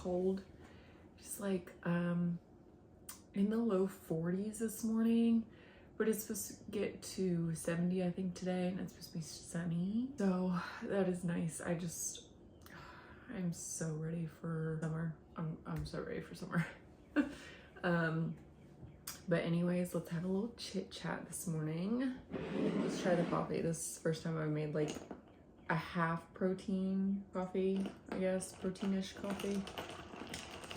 cold. Just like in the low 40s this morning, but it's supposed to get to 70 I think today, and it's supposed to be sunny, so that is nice. I'm so ready for summer. I'm so ready for summer. But anyways, let's have a little chit chat this morning. Let's try the coffee. This is the first time I've made like a half protein coffee, I guess, proteinish coffee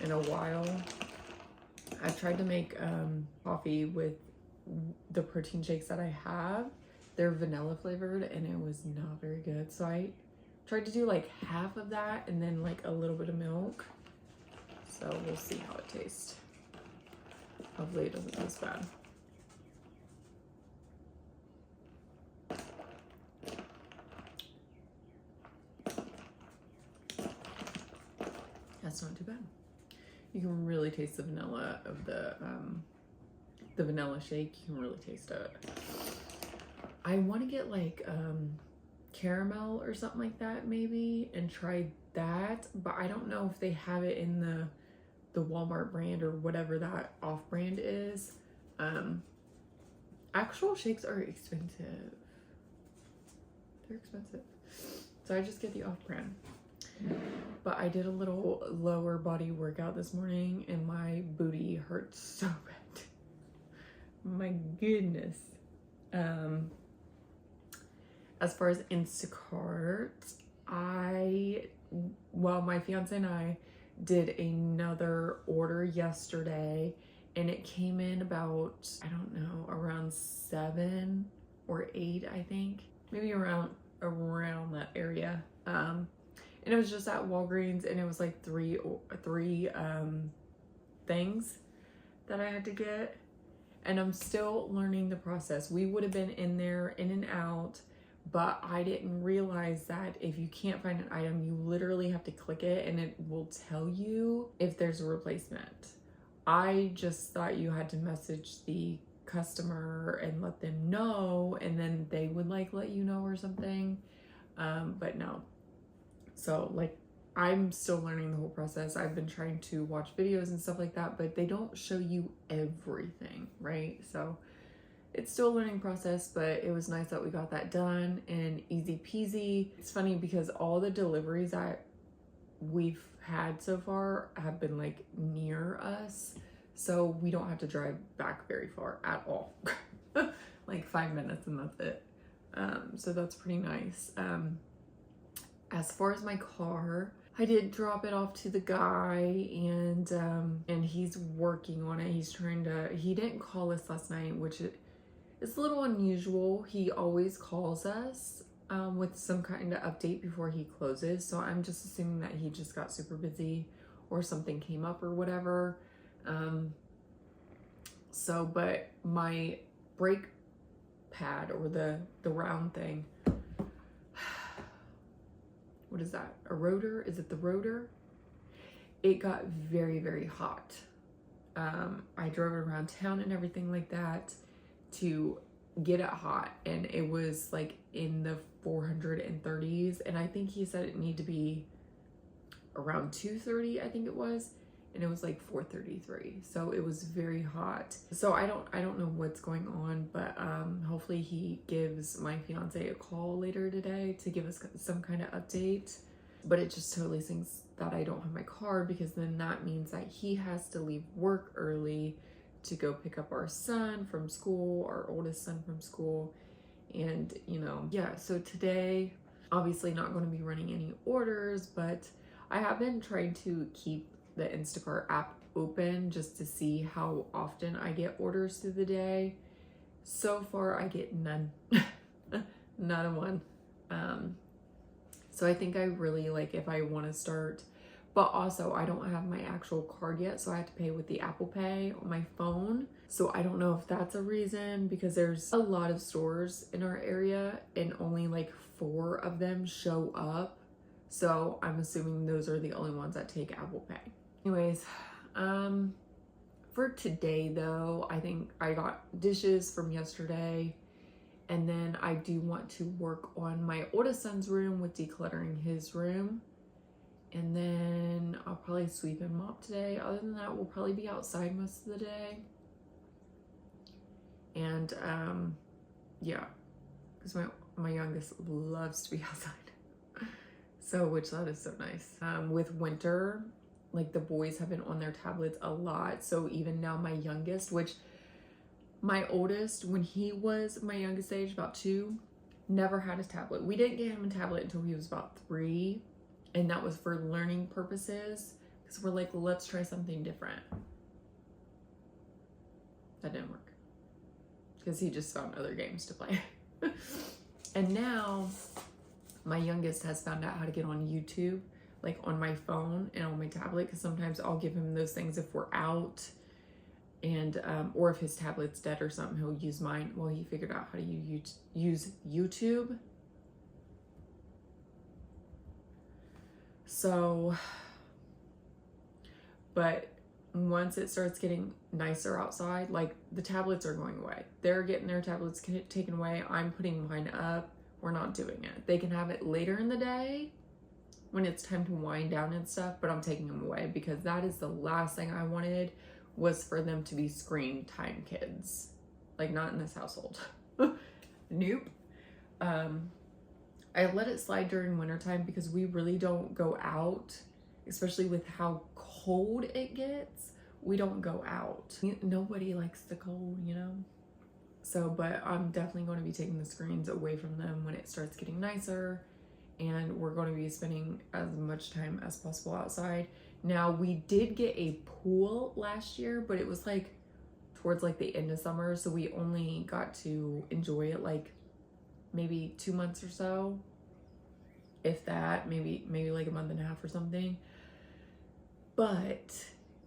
in a while. I've tried to make coffee with the protein shakes that I have. They're vanilla flavored and it was not very good. So I tried to do like half of that and then like a little bit of milk. So we'll see how it tastes. Hopefully it doesn't taste bad. That's not too bad. You can really taste the vanilla of the vanilla shake. You can really taste it. I want to get like caramel or something like that maybe and try that, but I don't know if they have it in the Walmart brand or whatever that off brand is. Actual shakes are expensive. They're expensive. So I just get the off brand. But I did a little lower body workout this morning and my booty hurts so bad. My goodness. As far as Instacart, my fiance and I did another order yesterday and it came in about, I don't know, around 7 or 8, I think. Maybe around that area. And it was just at Walgreens and it was like three things that I had to get. And I'm still learning the process. We would have been in there in and out, but I didn't realize that if you can't find an item, you literally have to click it and it will tell you if there's a replacement. I just thought you had to message the customer and let them know, and then they would like let you know or something. But no. So like, I'm still learning the whole process. I've been trying to watch videos and stuff like that, but they don't show you everything, right? So it's still a learning process, but it was nice that we got that done and easy peasy. It's funny because all the deliveries that we've had so far have been like near us, so we don't have to drive back very far at all. Like 5 minutes and that's it. So that's pretty nice. As far as my car, I did drop it off to the guy and he's working on it. He didn't call us last night, which it's a little unusual. He always calls us with some kind of update before he closes. So I'm just assuming that he just got super busy or something came up or whatever. But my brake pad or the round thing, what is that? A rotor? Is it the rotor? It got very, very hot. I drove it around town and everything like that to get it hot, and it was like in the 430s, and I think he said it needed to be around 230, I think it was, and it was like 433, so it was very hot. So I don't know what's going on, but hopefully he gives my fiance a call later today to give us some kind of update. But it just totally stinks that I don't have my car, because then that means that he has to leave work early to go pick up our son from school, our oldest son from school. And yeah, so today obviously not going to be running any orders, but I have been trying to keep the Instacart app open just to see how often I get orders through the day. So far I get none. Not a one. So I think I really like, if I want to start, but also I don't have my actual card yet, so I have to pay with the Apple Pay on my phone. So I don't know if that's a reason, because there's a lot of stores in our area and only like 4 of them show up. So I'm assuming those are the only ones that take Apple Pay. Anyways, for today though, I think I got dishes from yesterday, and then I do want to work on my oldest son's room with decluttering his room. And then I'll probably sweep and mop today. Other than that, we'll probably be outside most of the day. And yeah, because my youngest loves to be outside. So, which that is so nice. With winter, like the boys have been on their tablets a lot. So even now my youngest, which my oldest, when he was my youngest age, about 2, never had a tablet. We didn't get him a tablet until he was about 3. And that was for learning purposes. Because we're like, let's try something different. That didn't work. Because he just found other games to play. And now my youngest has found out how to get on YouTube, like on my phone and on my tablet, because sometimes I'll give him those things if we're out, and or if his tablet's dead or something, he'll use mine. Well, he figured out how to use YouTube. So, but once it starts getting nicer outside, like the tablets are going away. They're getting their tablets taken away. I'm putting mine up. We're not doing it. They can have it later in the day when it's time to wind down and stuff, but I'm taking them away because that is the last thing I wanted, was for them to be screen time kids. Like, not in this household. Nope. I let it slide during wintertime because we really don't go out, especially with how cold it gets. We don't go out. Nobody likes the cold, you know? So, but I'm definitely going to be taking the screens away from them when it starts getting nicer, and we're going to be spending as much time as possible outside. Now, we did get a pool last year, but it was like towards like the end of summer, so we only got to enjoy it like maybe 2 months or so, if that, maybe like a month and a half or something. But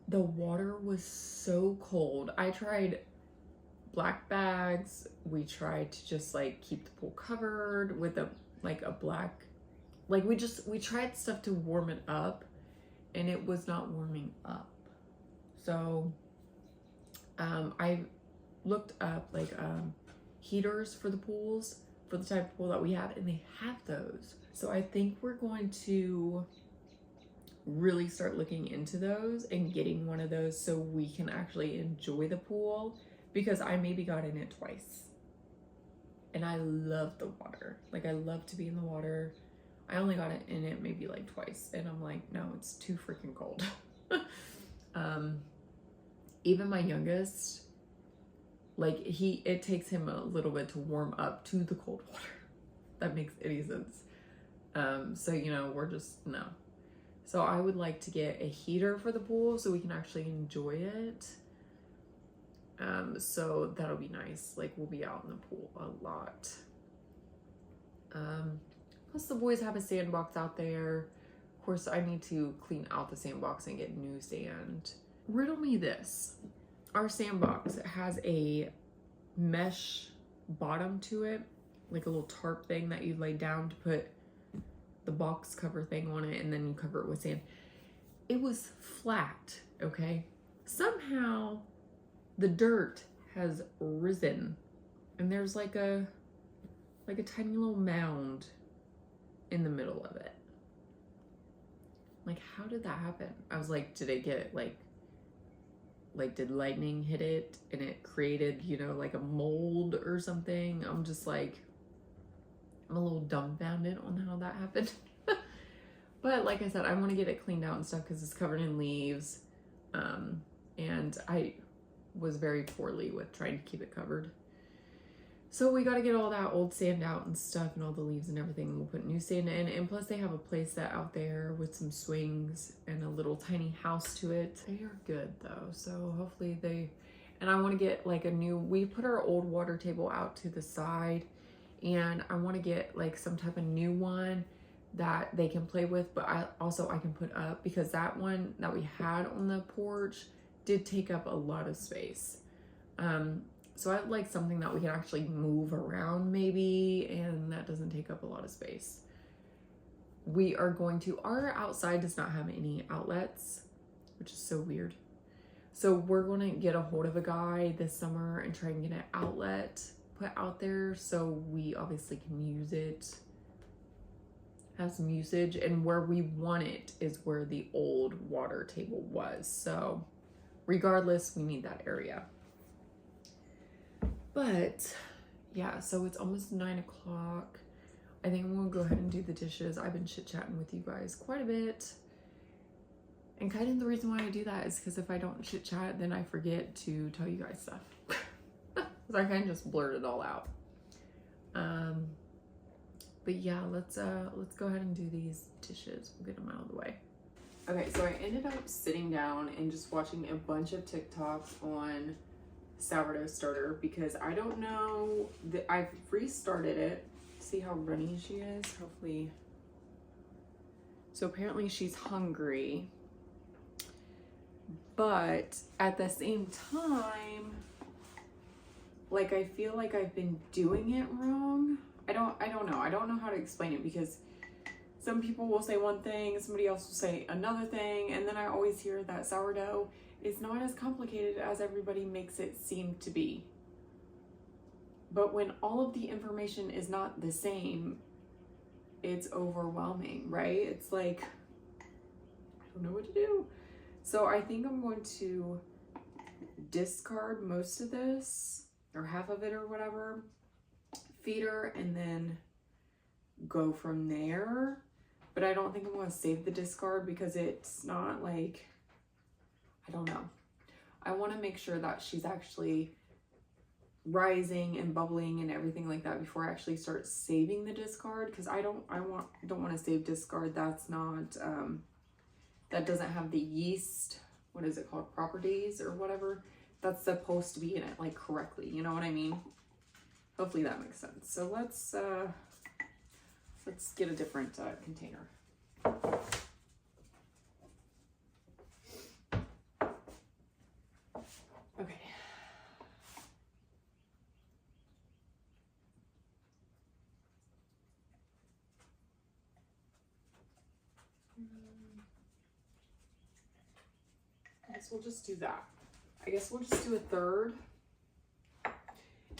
the water was so cold. I tried black bags. We tried to just like keep the pool covered with a black, like we tried stuff to warm it up, and it was not warming up. So I looked up like heaters for the pools, for the type of pool that we have, and they have those. So I think we're going to really start looking into those and getting one of those so we can actually enjoy the pool, because I maybe got in it twice. And I love the water. Like, I love to be in the water. I only got in it maybe like twice, and I'm like, no, it's too freaking cold. Even my youngest, like it takes him a little bit to warm up to the cold water. That makes any sense. So, you know, we're just, no. So I would like to get a heater for the pool so we can actually enjoy it. So that'll be nice. Like, we'll be out in the pool a lot. Plus the boys have a sandbox out there. Of course, I need to clean out the sandbox and get new sand. Riddle me this. Our sandbox has a mesh bottom to it, like a little tarp thing that you lay down to put the box cover thing on it, and then you cover it with sand. It was flat, okay? Somehow the dirt has risen, and there's like a tiny little mound in the middle of it. Like, how did that happen? I was like, did it get like did lightning hit it and it created, you know, like a mold or something? I'm just like, I'm a little dumbfounded on how that happened. But like I said, I want to get it cleaned out and stuff because it's covered in leaves. And I was very poorly with trying to keep it covered. So we got to get all that old sand out and stuff, and all the leaves and everything. We'll put new sand in. And plus they have a place set out there with some swings and a little tiny house to it. They are good though. So hopefully and I want to get like we put our old water table out to the side, and I want to get like some type of new one that they can play with, but I can put up, because that one that we had on the porch did take up a lot of space. So I'd like something that we can actually move around maybe, and that doesn't take up a lot of space. Our outside does not have any outlets, which is so weird. So we're going to get a hold of a guy this summer and try and get an outlet put out there so we obviously can use it has some usage, and where we want it is where the old water table was. So regardless, we need that area. But yeah, so it's almost 9 o'clock. I think I'm gonna go ahead and do the dishes. I've been chit-chatting with you guys quite a bit. And kind of the reason why I do that is because if I don't chit-chat, then I forget to tell you guys stuff. So I kind of just blurt it all out. But yeah, let's go ahead and do these dishes. We'll get them out of the way. Okay, so I ended up sitting down and just watching a bunch of TikToks on sourdough starter because I don't know that I've restarted it. See how runny she is? Hopefully. So apparently she's hungry, but at the same time, like I feel like I've been doing it wrong. I don't know. I don't know how to explain it because some people will say one thing, somebody else will say another thing, and then I always hear that sourdough is not as complicated as everybody makes it seem to be. But when all of the information is not the same, it's overwhelming, right? It's like, I don't know what to do. So I think I'm going to discard most of this, or half of it or whatever, feed her, and then go from there. But I don't think I'm going to save the discard because it's not like, I don't know. I want to make sure that she's actually rising and bubbling and everything like that before I actually start saving the discard, because I don't want to save discard. That's not that doesn't have the yeast, what is it called, properties or whatever that's supposed to be in it, like, correctly, you know what I mean? Hopefully that makes sense. So let's get a different container. Okay. I guess we'll just do that. I guess we'll just do a third.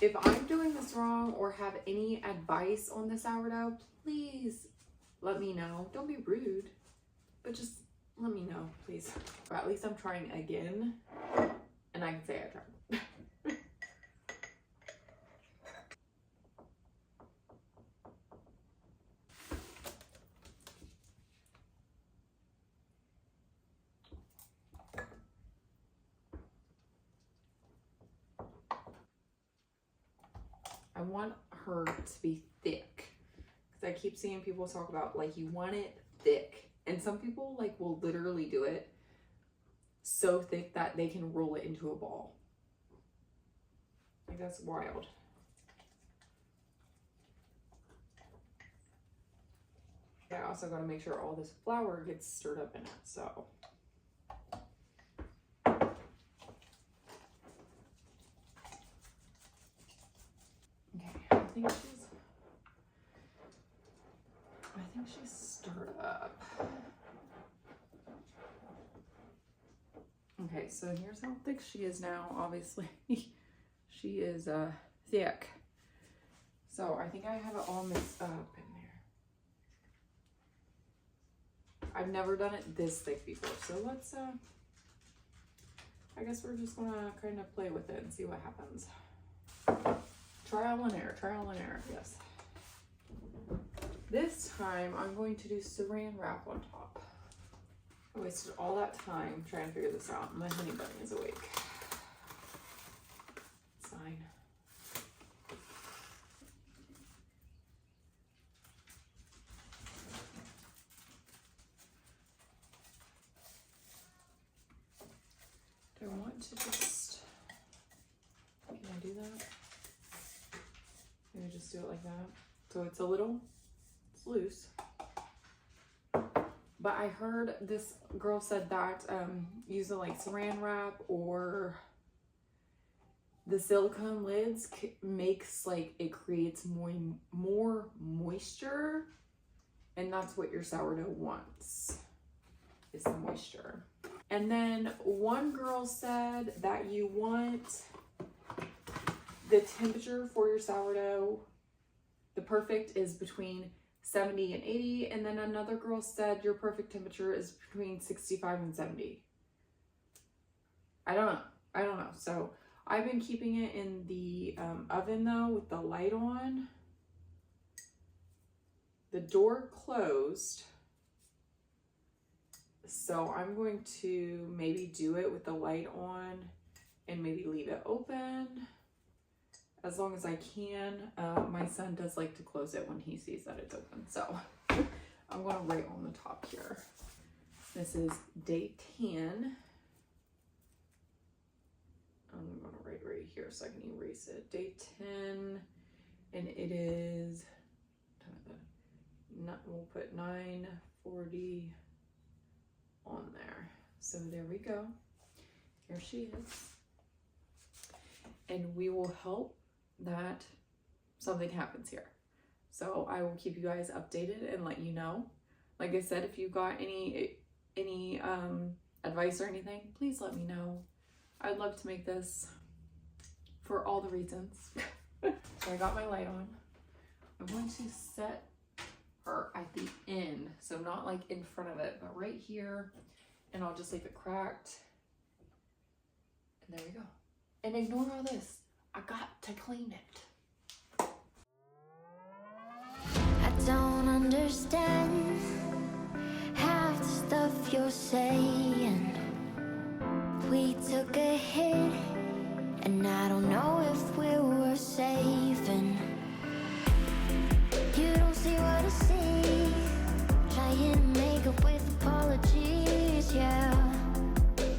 If I'm doing this wrong or have any advice on the sourdough, please let me know. Don't be rude, but just let me know, please. Or at least I'm trying again, and I can say I tried. I want her to be thick, because I keep seeing people talk about, like, you want it thick, and some people, like, will literally do it so thick that they can roll it into a ball. Like, that's wild. I also got to make sure all this flour gets stirred up in it, so. I think she's stirred up. Okay, so here's how thick she is now. Obviously, she is thick. So I think I have it all mixed up in there. I've never done it this thick before, so let's I guess we're just gonna kind of play with it and see what happens. Trial and error, yes. This time I'm going to do saran wrap on top. I wasted all that time trying to figure this out. My honey bunny is awake. It's fine. Do I want to just, can I do that? Maybe just do it like that. So it's it's loose. But I heard this girl said that using like saran wrap or the silicone lids makes, like, it creates more moisture, and that's what your sourdough wants, is the moisture. And then one girl said that you want the temperature for your sourdough, the perfect is between 70 and 80. And then another girl said your perfect temperature is between 65 and 70. I don't know. So I've been keeping it in the oven though with the light on, the door closed. So I'm going to maybe do it with the light on and maybe leave it open as long as I can. My son does like to close it when he sees that it's open. So I'm going to write on the top here. This is day 10. I'm going to write right here so I can erase it. Day 10, and it is, we'll put 9:40 on there. So there we go. Here she is. And we will hope that something happens here. So I will keep you guys updated and let you know. Like I said, if you got any advice or anything, please let me know. I'd love to make this for all the reasons. So I got my light on. I'm going to set her at the end, so not like in front of it, but right here, and I'll just leave it cracked. And there we go. And ignore all this. I got to clean it. I don't understand half the stuff you're saying. We took a hit, and I don't know if we were saving. You don't see what I see, trying to make up with apologies, yeah.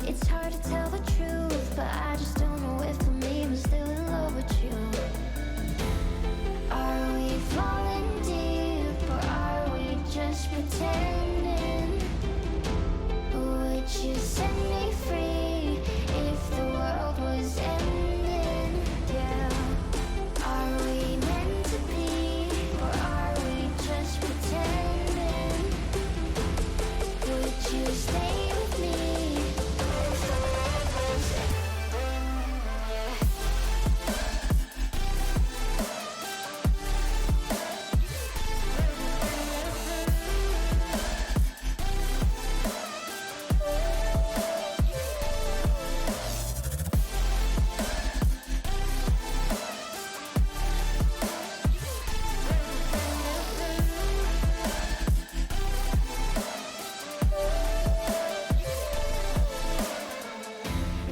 It's hard to tell the truth, but I just don't know if I'm even still in love with you. Are we falling deep, or are we just pretending? Would you set me free if the world was ending? Yeah. Are we meant to be, or are we just pretending? Would you stay with me if the world was ending? Yeah.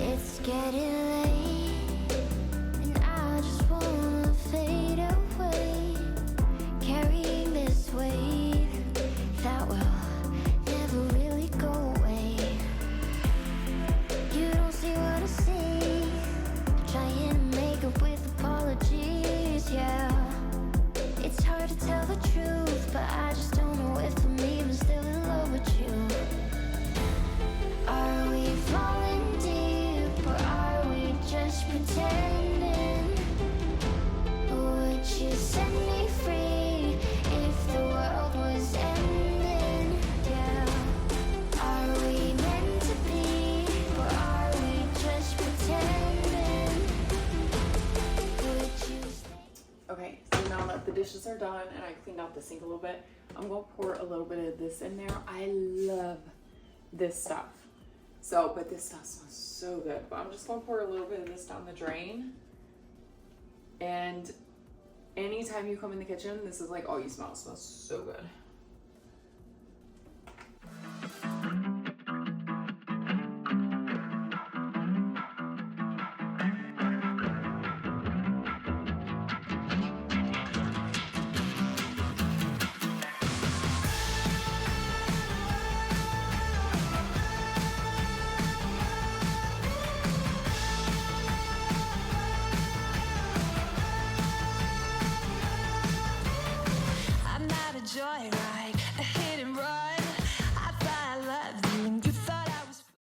It's getting late, and I just wanna fade away, carrying this weight that will never really go away. You don't see what I see, trying to make up with apologies, yeah. It's hard to tell the truth, but I just don't know if I'm even still in love with you. Are we falling deep, or are we just pretending? Would you set me free if the world was ending? Yeah. Are we meant to be, or are we just pretending? Would you stay? Okay, so now that the dishes are done and I cleaned out the sink a little bit, I'm going to pour a little bit of this in there. I love this stuff. So, but this stuff smells so good. But I'm just going to pour a little bit of this down the drain. And anytime you come in the kitchen, this is like all you smell. It smells so good. I'm not a joyride.